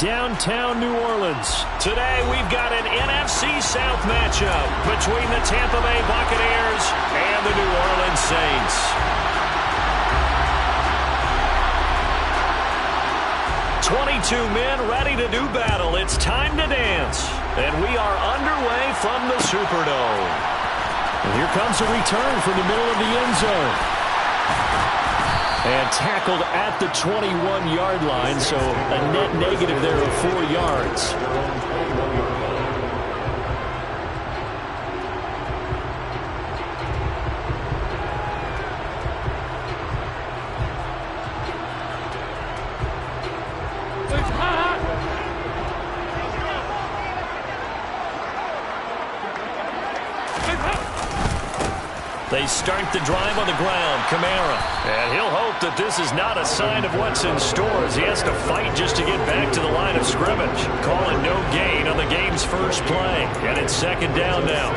downtown New Orleans. Today we've got an NFC South matchup between the Tampa Bay Buccaneers and the New Orleans Saints. "22 men ready to do battle. It's time to dance." And we are underway from the Superdome. And here comes a return from the middle of the end zone. And tackled at the 21-yard line, so a net negative there of 4 yards. They start the drive on the ground. Kamara. And he'll hope that this is not a sign of what's in store as he has to fight just to get back to the line of scrimmage. Calling no gain on the game's first play. And it's second down now.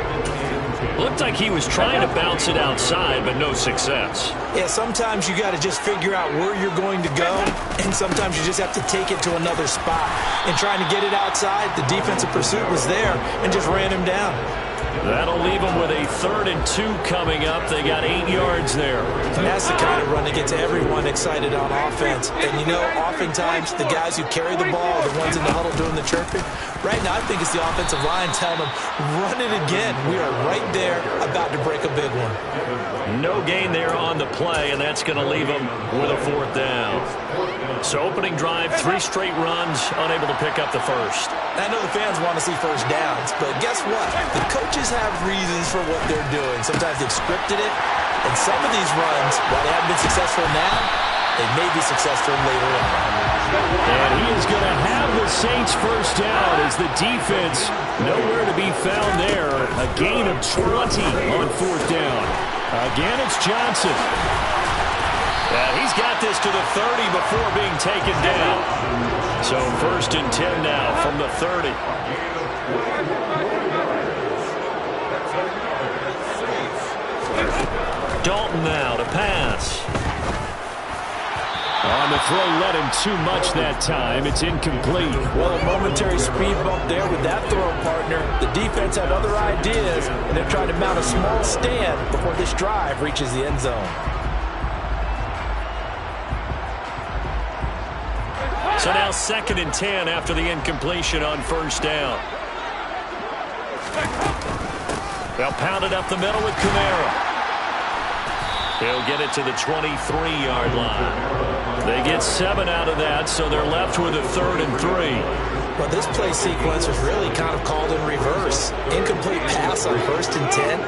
Looked like he was trying to bounce it outside, but no success. Yeah, sometimes you got to just figure out where you're going to go, and sometimes you just have to take it to another spot. And trying to get it outside, the defensive pursuit was there and just ran him down. That'll leave them with a 3rd and 2 coming up. They got 8 yards there. And that's the kind of run that gets everyone excited on offense. And, you know, oftentimes the guys who carry the ball are the ones in the huddle doing the chirping. Right now, I think it's the offensive line telling them, run it again. We are right there about to break a big one. No gain there on the play, and that's going to leave them with a 4th down. So opening drive, 3 straight runs, unable to pick up the first. I know the fans want to see first downs, but guess what? The coaches have reasons for what they're doing. Sometimes they've scripted it, and some of these runs, while they haven't been successful now, they may be successful later on. And he is going to have the Saints first down as the defense nowhere to be found there. A gain of 20 on 4th down. Again, it's Johnson. He's got this to the 30 before being taken down. So 1st and 10 now from the 30. Dalton now to pass. On the throw, led him too much that time. It's incomplete. Well, a momentary speed bump there with that throw partner. The defense had other ideas, and they're trying to mount a small stand before this drive reaches the end zone. So now 2nd and 10 after the incompletion on 1st down. They'll pound it up the middle with Kamara. He'll get it to the 23-yard line. They get 7 out of that, so they're left with a 3rd and 3. Well, this play sequence was really kind of called in reverse. Incomplete pass on 1st and 10.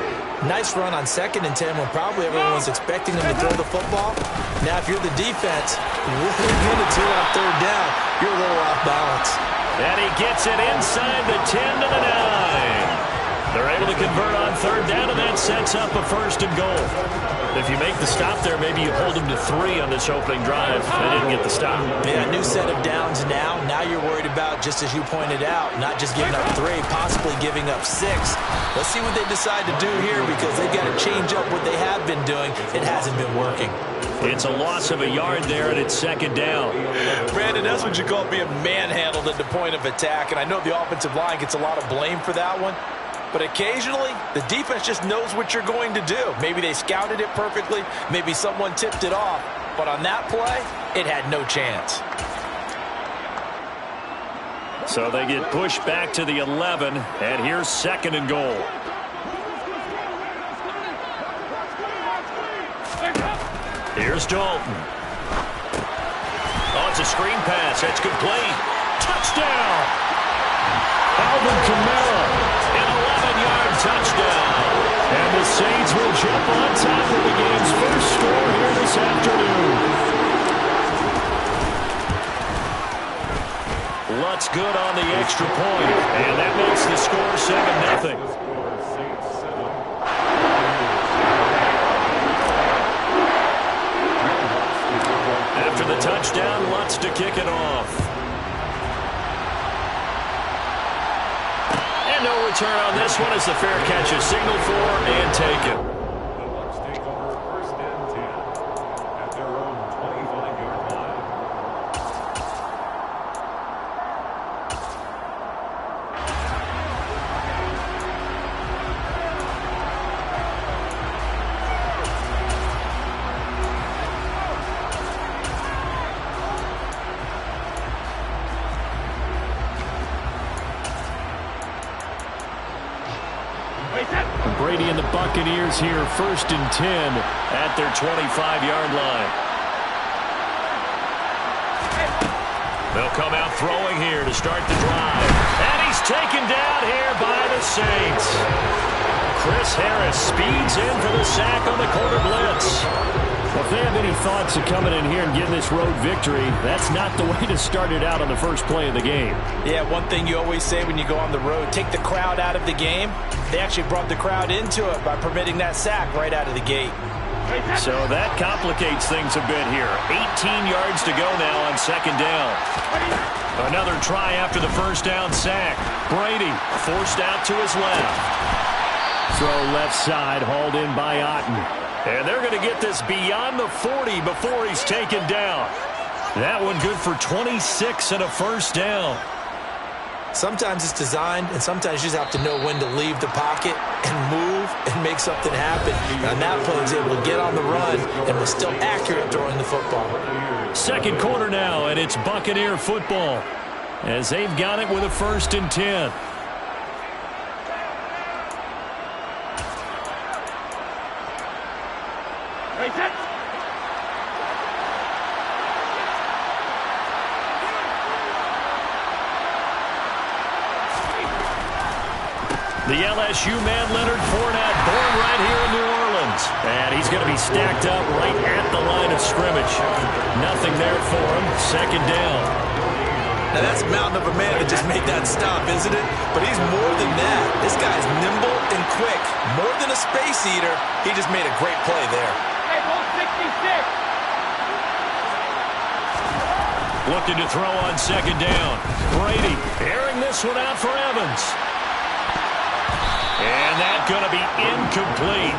Nice run on 2nd and 10 when probably everyone was expecting him to throw the football. Now, if you're the defense, really good at 2 on 3rd down, you're a little off balance. And he gets it inside the 10 to the 9. They're able to convert on 3rd down, and that sets up a 1st and goal. If you make the stop there, maybe you hold them to 3 on this opening drive. They didn't get the stop. Yeah, new set of downs now. Now you're worried about, just as you pointed out, not just giving up 3, possibly giving up 6. Let's see what they decide to do here because they've got to change up what they have been doing. It hasn't been working. It's a loss of a yard there, and it's 2nd down. Brandon, that's what you call being manhandled at the point of attack. And I know the offensive line gets a lot of blame for that one. But occasionally, the defense just knows what you're going to do. Maybe they scouted it perfectly. Maybe someone tipped it off. But on that play, it had no chance. So they get pushed back to the 11, and here's 2nd and goal. Here's Dalton. Oh, it's a screen pass. That's complete. Touchdown! Alvin Kamara. An 11-yard touchdown. And the Saints will jump on top of the game's first score here this afternoon. Lutz good on the extra point. And that makes the score 7-0. After the touchdown, Lutz to kick it off. And no return on this one as the fair catch is signaled for and taken. Brady and the Buccaneers here, 1st and 10 at their 25-yard line. They'll come out throwing here to start the drive. And he's taken down here by the Saints. Chris Harris speeds in for the sack on the corner blitz. Well, if they have any thoughts of coming in here and getting this road victory, that's not the way to start it out on the first play of the game. Yeah, one thing you always say when you go on the road, take the crowd out of the game. They actually brought the crowd into it by permitting that sack right out of the gate. So that complicates things a bit here. 18 yards to go now on 2nd down. Another try after the 1st down sack. Brady forced out to his left. Throw left side, hauled in by Otten. And they're going to get this beyond the 40 before he's taken down. That one good for 26 and a 1st down. Sometimes it's designed, and sometimes you just have to know when to leave the pocket and move and make something happen. And that player is able to get on the run and was still accurate throwing the football. 2nd quarter now, and it's Buccaneer football as they've got it with a 1st and 10. The LSU man, Leonard Fournette, born right here in New Orleans. And he's going to be stacked up right at the line of scrimmage. Nothing there for him. 2nd down. Now that's a mountain of a man that just made that stop, isn't it? But he's more than that. This guy's nimble and quick. More than a space eater. He just made a great play there. Hey, 66. Looking to throw on 2nd down. Brady airing this one out for Evans. And that's going to be incomplete.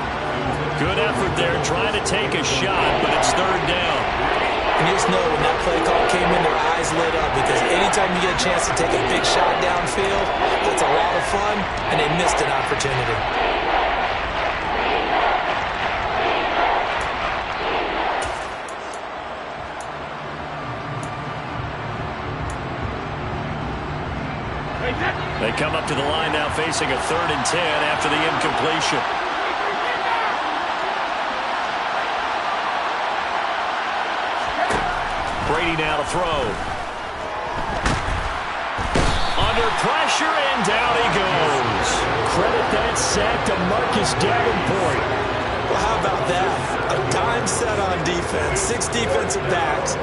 Good effort there trying to take a shot, but it's 3rd down. And you just know when that play call came in, their eyes lit up because anytime you get a chance to take a big shot downfield, that's a lot of fun, and they missed an opportunity. They come up to the line now facing a 3rd and 10 after the incompletion. Brady now to throw. Under pressure, and down he goes. Credit that sack to Marcus Davenport. Well, how about that? A dime set on defense, 6 defensive backs.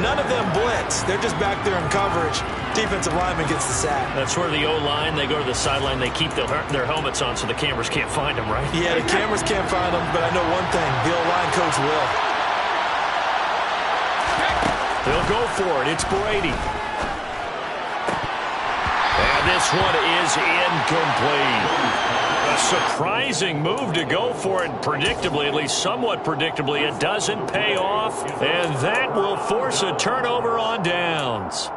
None of them blitz. They're just back there in coverage. Defensive lineman gets the sack. That's where the O-line, they go to the sideline, they keep their helmets on so the cameras can't find them, right? Yeah, the cameras can't find them, but I know one thing. The O-line coach will. They'll go for it. It's Brady. And this one is incomplete. A surprising move to go for it predictably, at least somewhat predictably. It doesn't pay off, and that will force a turnover on downs.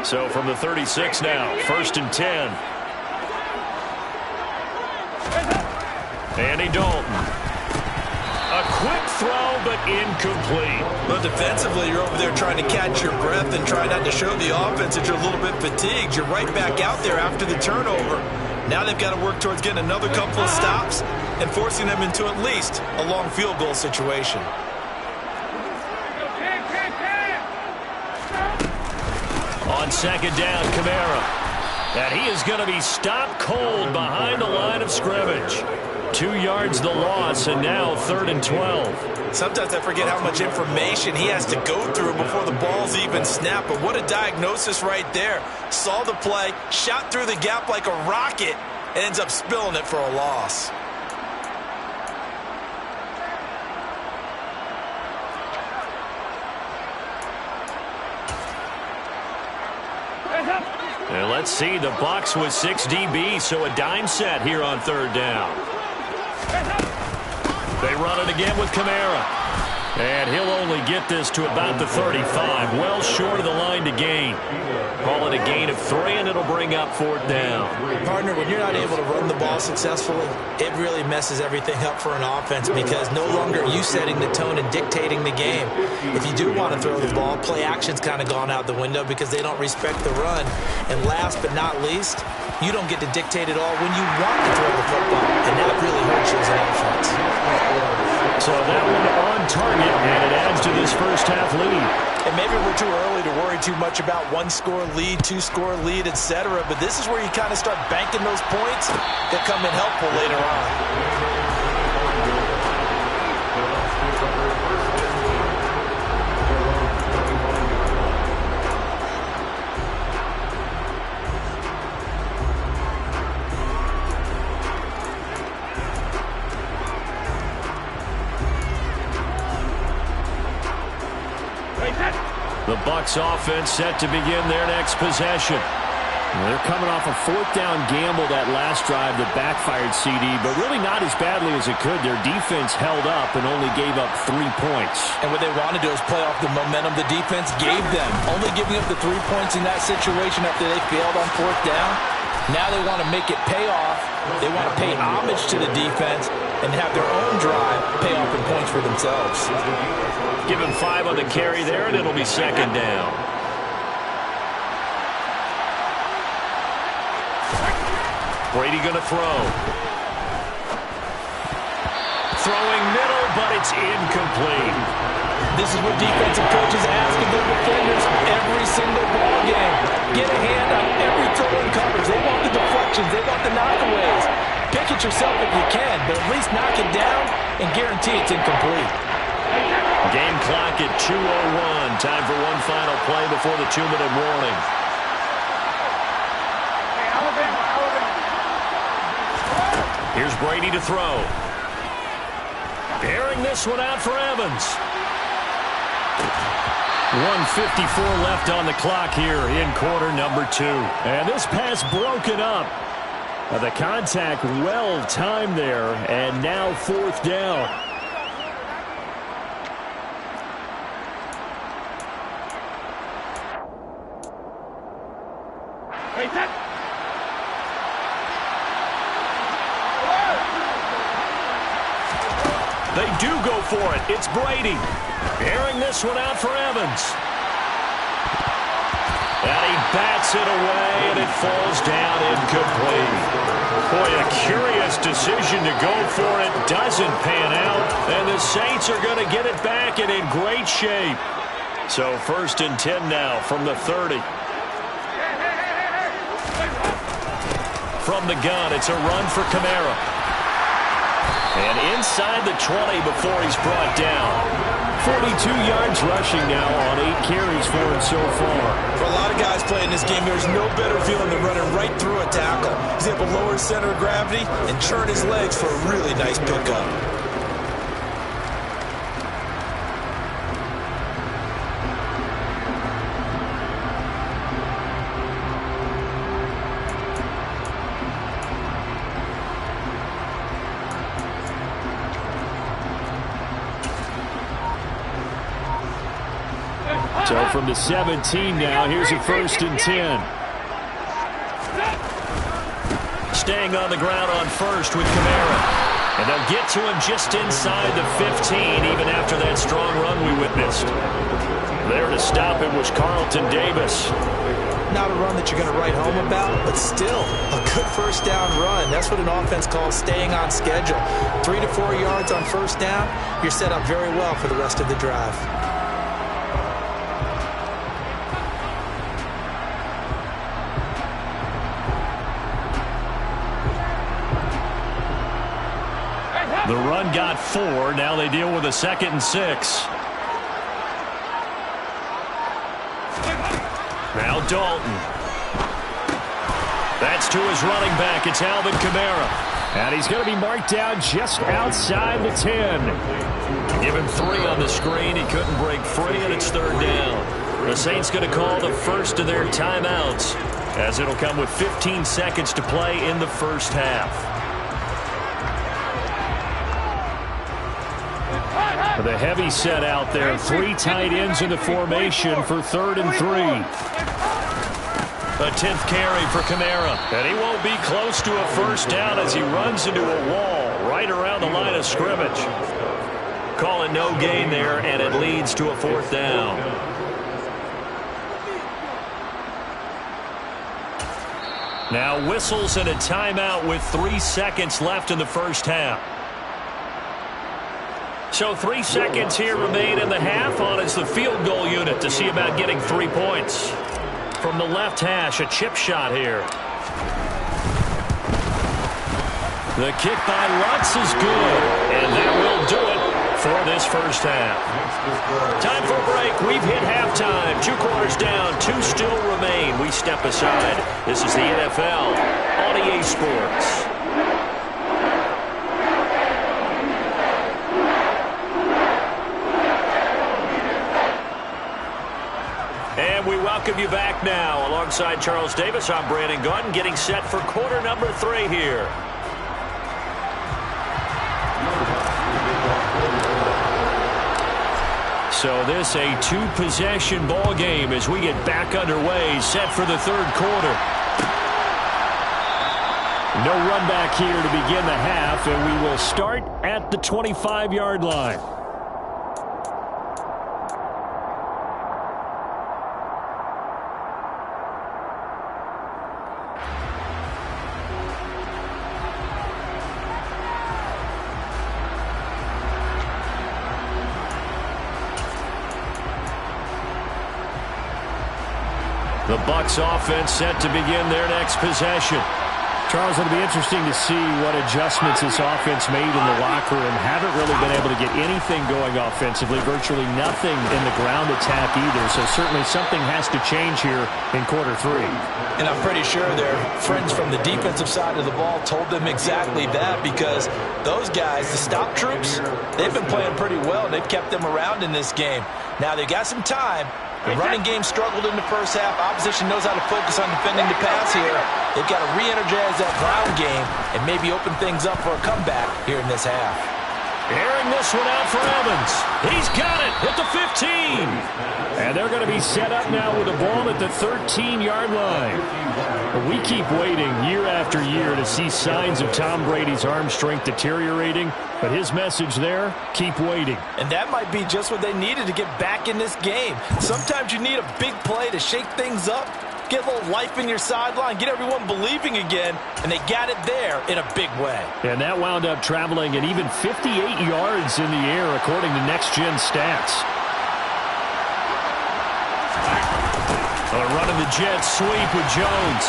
So from the 36 now, 1st and 10. Andy Dalton. A quick throw, but incomplete. Well, defensively, you're over there trying to catch your breath and try not to show the offense that you're a little bit fatigued. You're right back out there after the turnover. Now they've got to work towards getting another couple of stops and forcing them into at least a long field goal situation. On 2nd down, Kamara. And he is going to be stopped cold behind the line of scrimmage. 2 yards the loss, and now 3rd and 12. Sometimes I forget how much information he has to go through before the ball's even snapped. But what a diagnosis right there. Saw the play, shot through the gap like a rocket, and ends up spilling it for a loss. And let's see, the Bucs with 6 DBs, so a dime set here on 3rd down. They run it again with Kamara. And he'll only get this to about the 35, well short of the line to gain. Call it a gain of 3, and it'll bring up 4th down. Partner, when you're not able to run the ball successfully, it really messes everything up for an offense because no longer are you setting the tone and dictating the game. If you do want to throw the ball, play action's kind of gone out the window because they don't respect the run. And last but not least, you don't get to dictate it all when you want to throw the football, and that really hurts you as an offense. So that one on target, and it adds to this first half lead. And maybe we're too early to worry too much about 1-score lead, 2-score lead, etc. But this is where you kind of start banking those points that come in helpful later on. The Bucs offense set to begin their next possession. They're coming off a 4th down gamble that last drive that backfired CD, but really not as badly as it could. Their defense held up and only gave up 3 points. And what they want to do is play off the momentum the defense gave them. Only giving up the 3 points in that situation after they failed on 4th down. Now they want to make it pay off. They want to pay homage to the defense and have their own drive pay off in points for themselves. Give him 5 on the carry there, and it'll be 2nd down. Brady going to throw. Throwing middle, but it's incomplete. This is what defensive coaches ask of their defenders every single ball game. Get a hand on every throw in coverage. They want the deflections. They want the knockaways. Pick it yourself if you can, but at least knock it down and guarantee it's incomplete. Game clock at 2:01. Time for one final play before the 2-minute warning. Here's Brady to throw. Airing this one out for Evans. 1:54 left on the clock here in quarter number 2. And this pass broken up. The contact well timed there, and now 4th down. They do go for it. It's Brady. Airing this one out for Evans. And he bats it away, and it falls down incomplete. Boy, a curious decision to go for it. Doesn't pan out, and the Saints are going to get it back and in great shape. So 1st and 10 now from the 30. From the gun, it's a run for Kamara. And inside the 20 before he's brought down. 42 yards rushing now on 8 carries for him so far. For a lot of guys playing this game, there's no better feeling than running right through a tackle. He's able to lower his center of gravity and churn his legs for a really nice pickup. So from the 17 now, here's a 1st and 10. Staying on the ground on 1st with Kamara. And they'll get to him just inside the 15, even after that strong run we witnessed. There to stop him was Carlton Davis. Not a run that you're going to write home about, but still a good 1st down run. That's what an offense calls staying on schedule. 3 to 4 yards on 1st down, you're set up very well for the rest of the drive. The run got 4. Now they deal with a 2nd and 6. Now Dalton. That's to his running back. It's Alvin Kamara. And he's going to be marked down just outside the 10. Give him 3 on the screen. He couldn't break free, and it's 3rd down. The Saints going to call the first of their timeouts, as it'll come with 15 seconds to play in the first half. The heavy set out there. 3 tight ends in the formation for 3rd and 3. A 10th carry for Kamara. And he won't be close to a first down as he runs into a wall right around the line of scrimmage. Calling no gain there, and it leads to a 4th down. Now whistles and a timeout with 3 seconds left in the first half. So 3 seconds here remain in the half. On is the field goal unit to see about getting 3 points. From the left hash, a chip shot here. The kick by Lutz is good, and that will do it for this first half. Time for a break. We've hit halftime. 2 quarters down, 2 still remain. We step aside. This is the NFL on EA Sports. And we welcome you back now. Alongside Charles Davis, I'm Brandon Gaudin, getting set for quarter number 3 here. So this a 2-possession ball game as we get back underway, set for the 3rd quarter. No run back here to begin the half, and we will start at the 25-yard line. The Bucs offense set to begin their next possession. Charles, it'll be interesting to see what adjustments this offense made in the locker room. Haven't really been able to get anything going offensively, virtually nothing in the ground attack either. So certainly something has to change here in quarter 3. And I'm pretty sure their friends from the defensive side of the ball told them exactly that, because those guys, the stop troops, they've been playing pretty well, and they've kept them around in this game. Now they got some time. The running game struggled in the first half. Opposition knows how to focus on defending the pass here. They've got to re-energize that ground game and maybe open things up for a comeback here in this half. Airing this one out for Evans. He's got it at the 15. And they're going to be set up now with the ball at the 13-yard line. We keep waiting year after year to see signs of Tom Brady's arm strength deteriorating. But his message there, keep waiting. And that might be just what they needed to get back in this game. Sometimes you need a big play to shake things up, get a little life in your sideline, get everyone believing again, and they got it there in a big way. And that wound up traveling at even 58 yards in the air, according to Next Gen Stats. Running the jet sweep with Jones.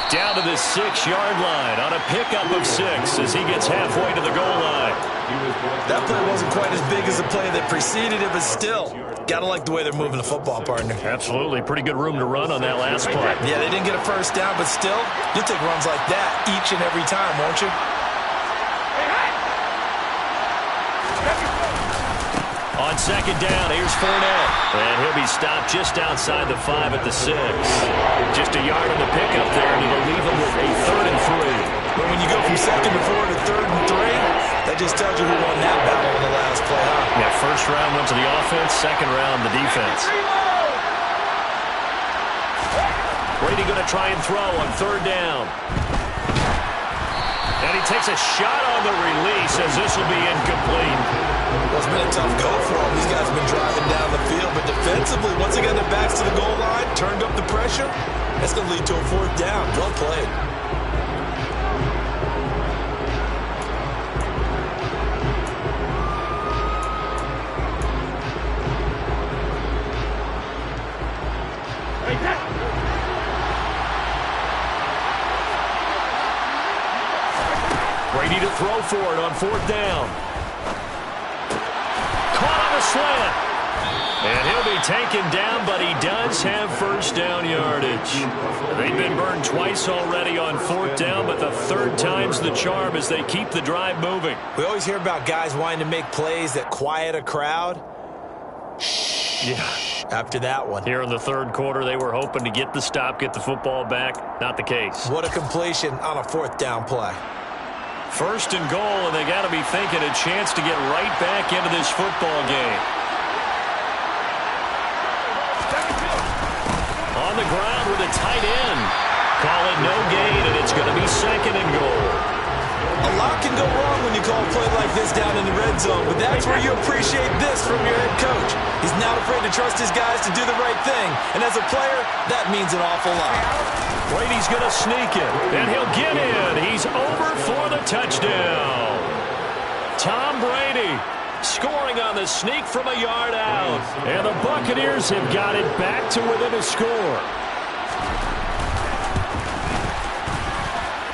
Down to the 6-yard line on a pickup of 6 as he gets halfway to the goal line. That play wasn't quite as big as the play that preceded it, but still, gotta like the way they're moving the football, partner. Absolutely. Pretty good room to run on that last play. Yeah, they didn't get a first down, but still, you'll take runs like that each and every time, won't you? On second down, here's Fournette. And he'll be stopped just outside the 5 at the 6. Just a yard on the pickup there, and it'll leave him with a 3rd and 3. But when you go from 2nd to 4 to 3rd and 3, that just tells you who won that battle in the last play, huh? Yeah, first round went to the offense, second round the defense. Brady going to try and throw on 3rd down. And he takes a shot on the release as this will be incomplete. Well, it's been a tough go for them. These guys have been driving down the field, but defensively, once they got their backs to the goal line, turned up the pressure, that's going to lead to a 4th down. Well played. Brady to throw for it on 4th down. Caught on a slant. And he'll be taken down, but he does have first down yardage. They've been burned twice already on 4th down, but the 3rd time's the charm as they keep the drive moving. We always hear about guys wanting to make plays that quiet a crowd. Yeah. After that one. Here in the 3rd quarter, they were hoping to get the stop, get the football back. Not the case. What a completion on a 4th down play. First and goal, and they got to be thinking a chance to get right back into this football game. On the ground with a tight end. Call it no gain, and it's going to be second and goal. A lot can go wrong when you call a play like this down in the red zone, but that's where you appreciate this from your head coach. He's not afraid to trust his guys to do the right thing, and as a player, that means an awful lot. Brady's going to sneak it, and he'll get in. He's over for the touchdown. Tom Brady scoring on the sneak from a yard out. And the Buccaneers have got it back to within a score.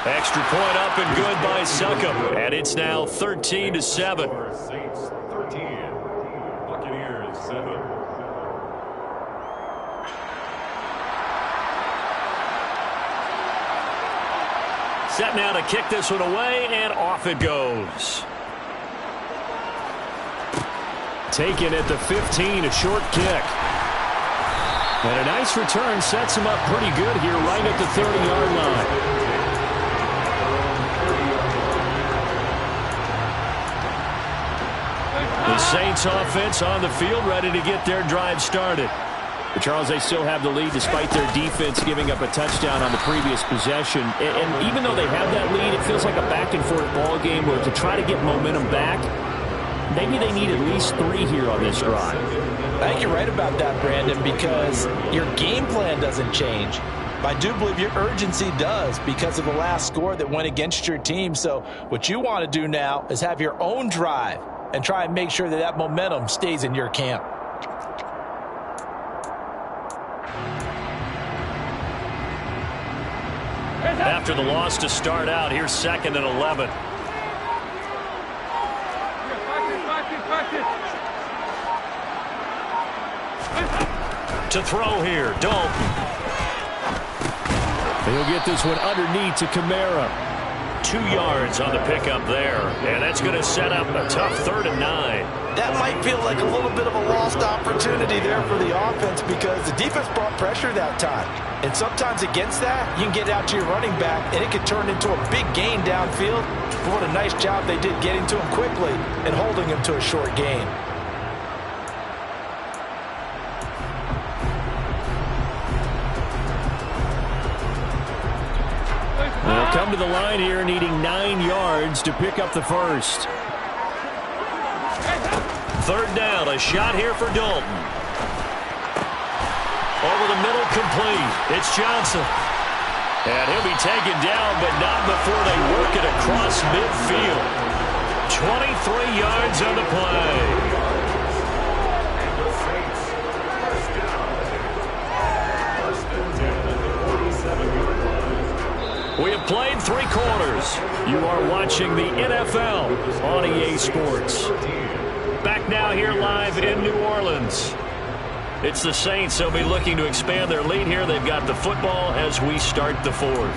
Extra point up and good by Succop. And it's now 13-7. Saints 13, Buccaneers 7. Set now to kick this one away, and off it goes. Taken at the 15, a short kick. And a nice return sets him up pretty good here right at the 30-yard line. The Saints offense on the field ready to get their drive started. But Charles, they still have the lead despite their defense giving up a touchdown on the previous possession. And even though they have that lead, it feels like a back-and-forth ball game where to try to get momentum back, maybe they need at least 3 here on this drive. I think you're right about that, Brandon, because your game plan doesn't change. I do believe your urgency does because of the last score that went against your team. So what you want to do now is have your own drive and try and make sure that that momentum stays in your camp. After the loss to start out, here's 2nd and 11. To throw here, Dalton. He'll get this one underneath to Kamara. 2 yards on the pickup there, and that's going to set up a tough 3rd and 9. That might feel like a little bit of a lost opportunity there for the offense because the defense brought pressure that time. And sometimes against that, you can get out to your running back, and it can turn into a big gain downfield. But what a nice job they did getting to him quickly and holding him to a short gain. They'll come to the line here needing 9 yards to pick up the first. 3rd down, a shot here for Dalton. Over the middle, complete. It's Johnson. And he'll be taken down, but not before they work it across midfield. 23 yards on the play. We have played 3 quarters. You are watching the NFL on EA Sports. Back now here live in New Orleans. It's the Saints. They'll be looking to expand their lead here. They've got the football as we start the 4th.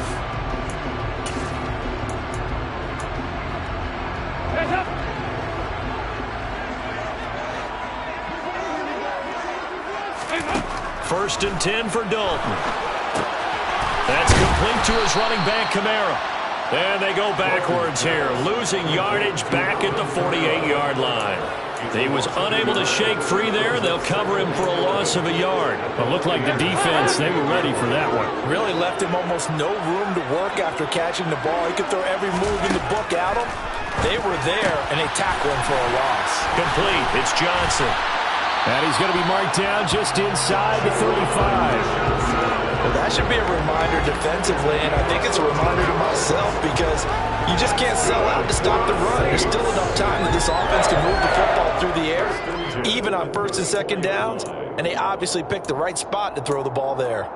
First and 10 for Dalton. That's complete to his running back, Kamara. And they go backwards here, losing yardage back at the 48-yard line. He was unable to shake free there. They'll cover him for a loss of a yard. It looked like the defense, they were ready for that one. Really left him almost no room to work after catching the ball. He could throw every move in the book at him. They were there, and they tackled him for a loss. Complete. It's Johnson. And he's going to be marked down just inside the 35. Well, that should be a reminder defensively, and I think it's a reminder to myself because you just can't sell out to stop the run. There's still enough time that this offense can move the football through the air, even on 1st and 2nd downs, and they obviously picked the right spot to throw the ball there.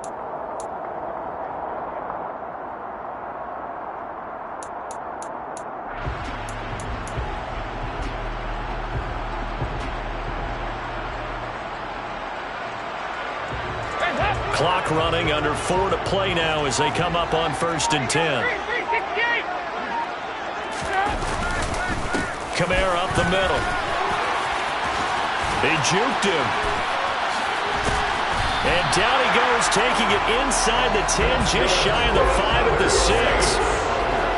Clock running, under 4 to play now as they come up on 1st and 10. Kamara up the middle. He juked him. And down he goes, taking it inside the 10, just shy of the 5 at the 6.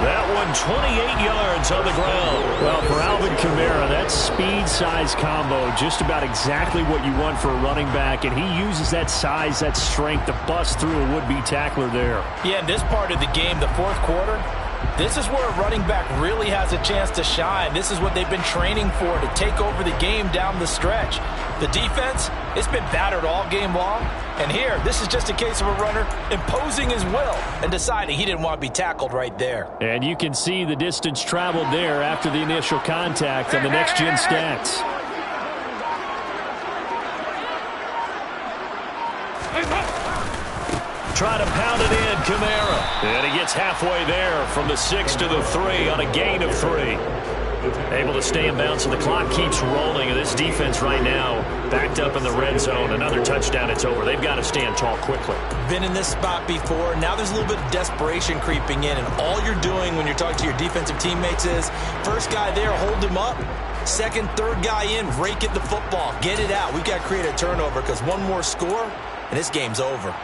That one 28 yards on the ground. Well, for Alvin Kamara, that speed-size combo, just about exactly what you want for a running back, and he uses that size, that strength to bust through a would-be tackler there. Yeah, in this part of the game, the fourth quarter, this is where a running back really has a chance to shine. This is what they've been training for, to take over the game down the stretch. The defense, it's been battered all game long. And here, this is just a case of a runner imposing his will and deciding he didn't want to be tackled right there. And you can see the distance traveled there after the initial contact on the next-gen stats. Try to pound it in, Kamara. And he gets halfway there from the 6 to the 3 on a gain of 3. Able to stay in bounds, and the clock keeps rolling. And this defense right now backed up in the red zone. Another touchdown, it's over. They've got to stand tall quickly. Been in this spot before. Now there's a little bit of desperation creeping in. And all you're doing when you're talking to your defensive teammates is, first guy there, hold him up. Second, third guy in, rake at the football. Get it out. We've got to create a turnover because one more score, and this game's over.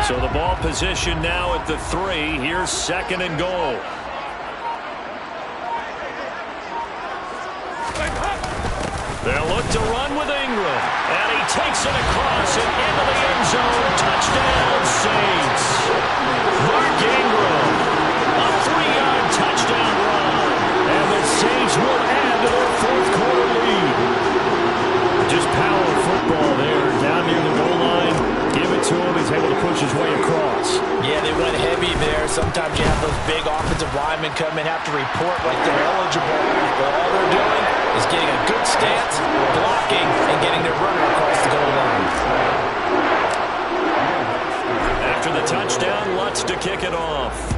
So the ball position now at the 3. Here's 2nd and goal. They'll look to run with Ingram. And he takes it across and into the end zone. Touchdown, Saints. Mark Ingram. A 3-yard touchdown run. And the Saints will add to their fourth-quarter lead. Just power football there. Down near the goal line. Give it to him. He's able to push his way across. Yeah, they went heavy there. Sometimes you have those big offensive linemen come in, have to report like they're eligible. But all they're doing is getting a good stance, blocking, and getting their runner across the goal line. After the touchdown, Lutz to kick it off.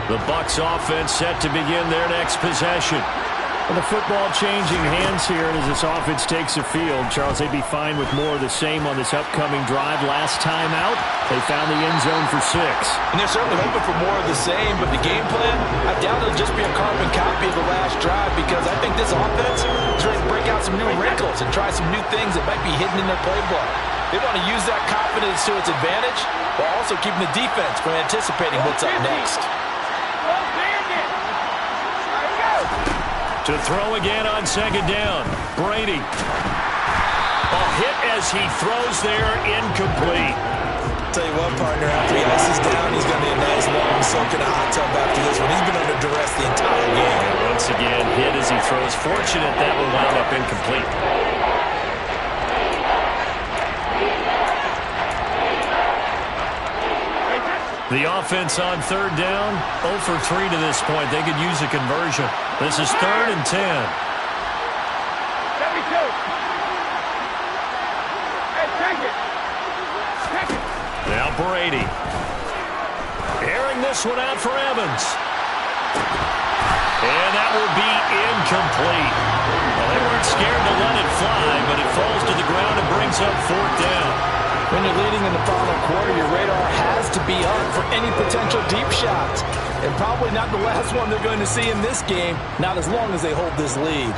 The Bucs offense set to begin their next possession. Well, the football changing hands here, and as this offense takes the field, Charles, they'd be fine with more of the same on this upcoming drive. Last time out, they found the end zone for 6. And they're certainly hoping for more of the same, but the game plan, I doubt it'll just be a carbon copy of the last drive, because I think this offense is ready to break out some new wrinkles and try some new things that might be hidden in their playbook. They want to use that confidence to its advantage, while also keeping the defense from anticipating what's up next. To throw again on 2nd down. Brady. A hit as he throws there, incomplete. Tell you what, partner, after he ices down, he's going to be a nice long soak in a hot tub after this one. He's been under duress the entire game. And once again, hit as he throws. Fortunate that one wound up incomplete. The offense on 3rd down, 0 for 3 to this point. They could use a conversion. This is 3rd and 10. Now Brady. Airing this one out for Evans. And that will be incomplete. Well, they weren't scared to let it fly, but it falls to the ground and brings up 4th down. When you're leading in the final quarter, your radar has to be up for any potential deep shots. And probably not the last one they're going to see in this game, not as long as they hold this lead.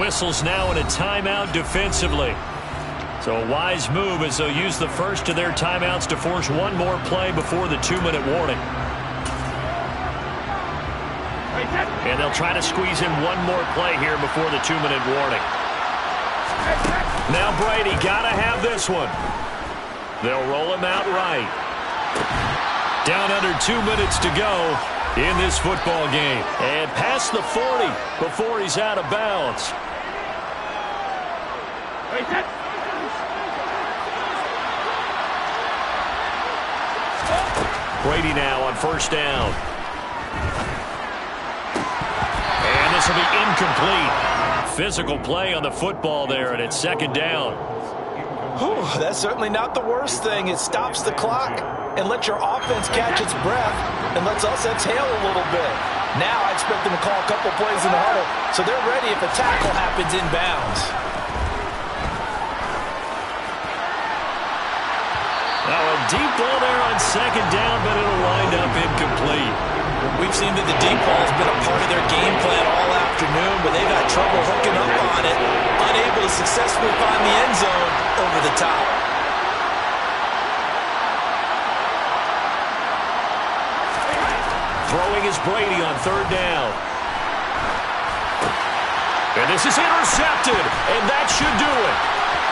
Whistles now in a timeout defensively. So a wise move as they'll use the first of their timeouts to force one more play before the 2-minute warning. And they'll try to squeeze in one more play here before the 2-minute warning. Now Brady got to have this one. They'll roll him out right. Down under 2 minutes to go in this football game. And past the 40 before he's out of bounds. Brady now on 1st down. And this will be incomplete. Physical play on the football there, and it's 2nd down. Whew, that's certainly not the worst thing. It stops the clock and lets your offense catch its breath and lets us exhale a little bit. Now I expect them to call a couple plays in the huddle so they're ready if a tackle happens inbounds. Now a deep ball there on second down, but it'll wind up incomplete. We've seen that the deep ball has been a part of their game plan all afternoon, but they've had trouble hooking up on it, unable to successfully find the end zone over the top. Throwing is Brady on third down. And this is intercepted, and that should do it.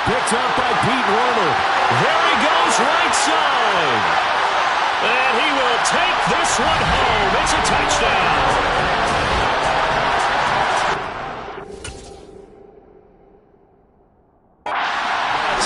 Picked up by Pete Werner. There he goes, right side. And he will take this one home. It's a touchdown.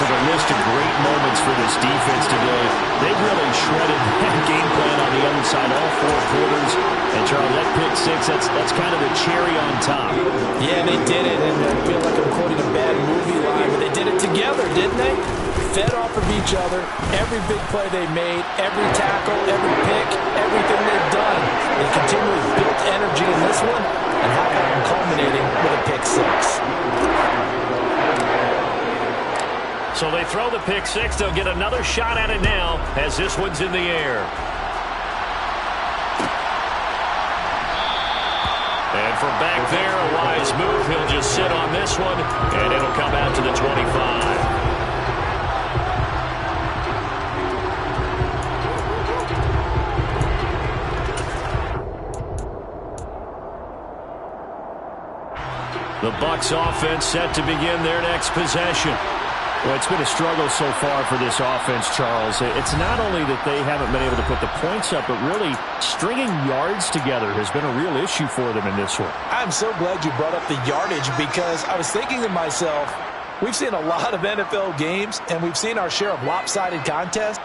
So the list of great moments for this defense today. They've really shredded that game plan on the other side all four quarters. And, Charlie, that pick six, that's kind of the cherry on top. Yeah, they did it, and I feel like I'm quoting a bad movie line, but they did it together, didn't they? Fed off of each other, every big play they made, every tackle, every pick, everything they've done. They continually built energy in this one, and how about them culminating with a pick six? So they throw the pick six. They'll get another shot at it now as this one's in the air. And from back there, a wise move. He'll just sit on this one, and it'll come out to the 25. The Bucs offense set to begin their next possession. Well, it's been a struggle so far for this offense, Charles. It's not only that they haven't been able to put the points up, but really stringing yards together has been a real issue for them in this one. I'm so glad you brought up the yardage because I was thinking to myself, we've seen a lot of NFL games, and we've seen our share of lopsided contests.